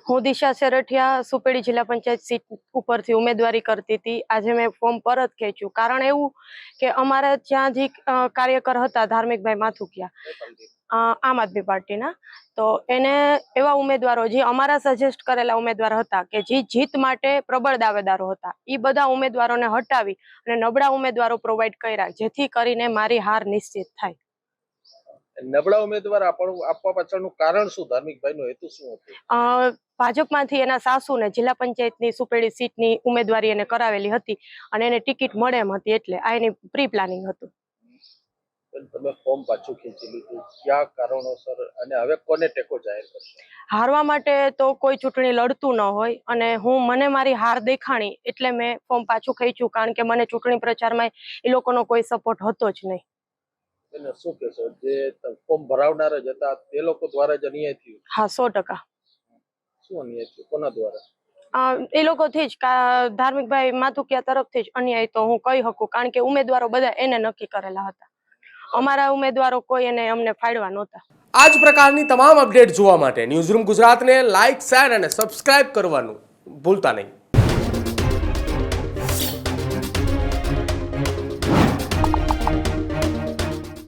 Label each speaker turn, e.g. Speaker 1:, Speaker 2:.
Speaker 1: હું દિશા સેરઠિયા સુપેડી જિલ્લા પંચાયત સીટ ઉપરથી ઉમેદવારી કરતી હતી. આજે મેં ફોર્મ પરત ખેંચ્યું. કારણ એવું કે અમારા જ્યાં જે કાર્યકર હતા ધાર્મિકભાઈ માથુકિયા આમ આદમી પાર્ટીના, તો એને એવા ઉમેદવારો જે અમારા સજેસ્ટ કરેલા ઉમેદવાર હતા કે જે જીત માટે પ્રબળ દાવેદારો હતા, એ બધા ઉમેદવારોને હટાવી અને નબળા ઉમેદવારો પ્રોવાઈડ કર્યા, જેથી કરીને મારી હાર નિશ્ચિત થાય.
Speaker 2: નબળા ઉમેદવાર આપવા પાછળનું કારણ શું? ધાર્મિકભાઈનો હેતુ શું હતો?
Speaker 1: ભાજપમાંથી એના સાસુને જિલ્લા પંચાયતની સુપેડી સીટની ઉમેદવારી એને કરાવેલી હતી અને એને ટિકિટ મળે એમ હતી, એટલે આ એની પ્રી પ્લાનિંગ હતું.
Speaker 2: તમે ફોર્મ પાછું ખેંચી લીધું, કયા કારણોસર, અને હવે કોને ટેકો જાહેર કરશો?
Speaker 1: હારવા માટે તો કોઈ ચૂંટણી લડતું ન હોય, અને મને મારી હાર દેખાણી એટલે મેં ફોર્મ પાછું ખેંચ્યું, કારણ કે મને ચૂંટણી પ્રચારમાં એ લોકોનો કોઈ સપોર્ટ હતો જ નહીં.
Speaker 2: એને શું કહેશો, જે ફોર્મ ભરાવનાર જ હતા તે લોકો દ્વારા જ અન્યાય થયું?
Speaker 1: હા, 100%.
Speaker 2: શું અન્યાય થયું? કોના દ્વારા?
Speaker 1: એ લોકોથી જ, ધાર્મિકભાઈ માથુકિયા તરફથી જ અન્યાય તો હું કહી શકું, કારણ કે ઉમેદવારો બધા એને નક્કી કરેલા હતા. અમારા ઉમેદવારો કોઈ એને અમને ફાળવા નહોતા.
Speaker 3: આ જ પ્રકારની તમામ અપડેટ જોવા માટે ન્યૂઝરૂમ ગુજરાતને લાઇક, શેર અને સબસ્ક્રાઇબ કરવાનું ભૂલતા નહીં.